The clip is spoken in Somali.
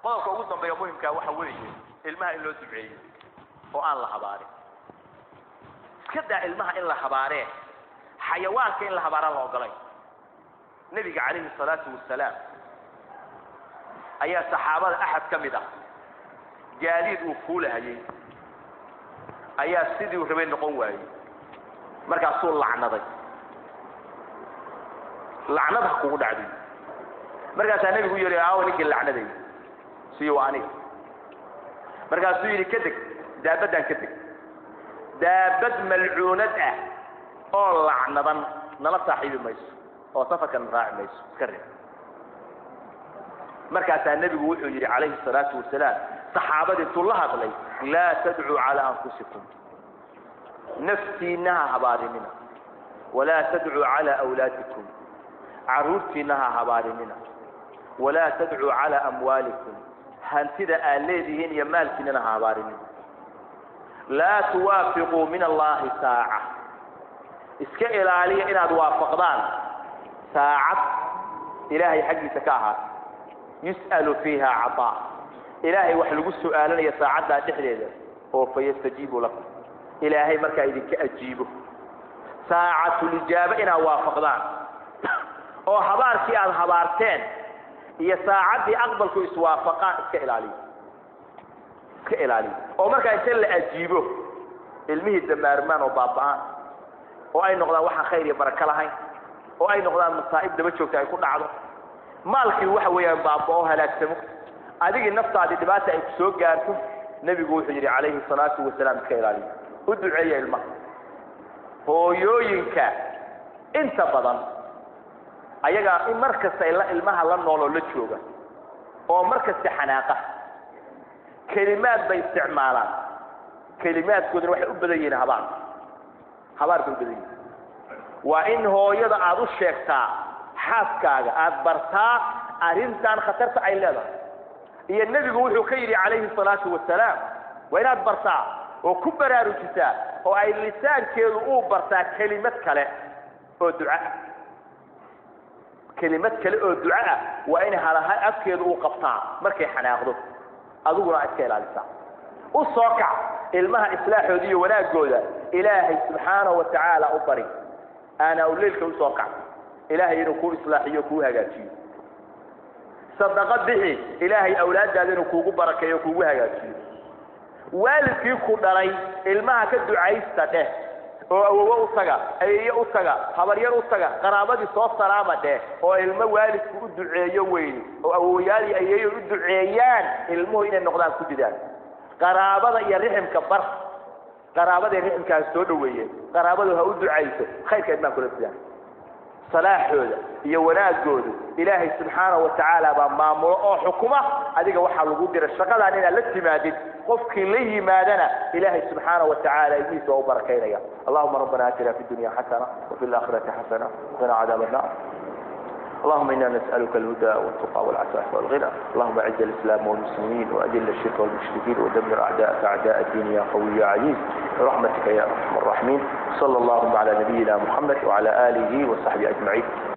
qodobka ugu dambeeya muhiimka waxa weeye ilmaha in loo duceeyo oo aan la habaarin kada ilmaha in la habaaree xayawaanka in la habaara loo galay nabiga kaleey salaatu wasalaam ayaa saxaabada ahad kamida gaadiid uu fuulahayay ayaa sidii uu rabay noqon waayay markaas uu lacnaday lacnada kugu dhacday markaas nabigu yiri ninkii lacnaday siyo aniga markaas uu yiri kadib daabadan kadib daabad malcuunad ah oo lacnadan nala saaxiibi mayso oo safarkan raaci mayso karin markaas nabigu wuxuu yiri kaleey salaatu wasalaam saxaabadii tullaha hadlay la tad'u ala anfusikum nafsina habarimina ولا تدعوا على أولادكم عروتنا هبارمنا ولا تدعوا على أموالكم هنتدى آليدهن يمالكنا هبارمنا لا توافقوا من الله ساعة اسكا إلالية إنا توافقدان ساعة إلهي حقي سكاها يسأل فيها عطاء إلهي وحلقوا السؤالنا يا ساعة تحليل هو فيستجيب لكم إلهي مركا إذن كأجيبه ساعة الإجابة إنا وافقدان أو حبارتي على حبارتين هي ساعة دي أقبل كو إسوافقان كإلالي أو مركا يسأل أجيبه المهي الدمارمان وبابان أو أي نقضان وحا خير يبارك لهين أو أي نقضان مصائب دبتشوكتا يكون عضو مالكي وحا ويان بابا هلاك سمك هذه النفط هذه دباتة يكسوك قارتو نبي قول حجري عليه الصلاة والسلام كإلالي ادعي الماء hooyooyinka inta badan ayaga in markasta ilmaha la noolo la jooga oo markasta xanaaqa kalimaad bay isticmaalaan kalimaadkooda waxay u badan yihiin habaar bay u badan yihiin waa in hooyada aad u sheegtaa xaaskaaga aad bartaa arintan khatarta ay leedahay iyo nabigu wuxuu ka yiri calayhi salaatu wasalaam waa inaad bartaa oo ku baraarujisaa oo ay lisaankeedu uu bartaa kelimad kale oo duca waa in halaha afkeedu uu qabtaa markay xanaaqdo adiguna iska ilaalisa u soo kac ilmaha islaaxooda iyo wanaagooda ilaahay subxaanahu wa ta'ala u bari ana uleelka u soo kac ilaahay inuu ku islaaxiyo ku hagaajiyo sadaqadii ilaahay awlaadaada inuu kuugu barakeeyo kuugu hagaajiyo والدكي كدلay ilmaha ka ducaysta dheh oo awow u taga ayeeyo u taga habaryar u taga qaraabadii soo salaama dheh oo ilmo waalidku u duceeyo weyn oo awowyali ayeeyo u duceeyaan ilmuhu inay noqdaan ku didaan qaraabada iyo riximka bar qaraabada riximka soo dhaweeyay qaraabadu ha u ducayso khayrka idmaan kula didaan salaaxooda iyo wanaagooda ilaahay subxaanahu wa ta'ala ba maamulo oo xukuma adiga waxa lagu diray shaqadan in la timaadid qofkii la yimaadana ilaahay subxaanahu wa ta'ala idiisa oo barakeeynaya allahumma rabbana atina fid dunya hasana wa fil akhirati hasana wa qina adhaban nar اللهم إنا نسألك الهدى والتقى والعفاف والغنى اللهم أعز الإسلام والمسلمين وأذل الشرك والمشركين ودمر أعداءك أعداء الدين يا قوي يا عزيز برحمتك يا أرحم الراحمين صلى الله على نبينا محمد وعلى آله وصحبه أجمعين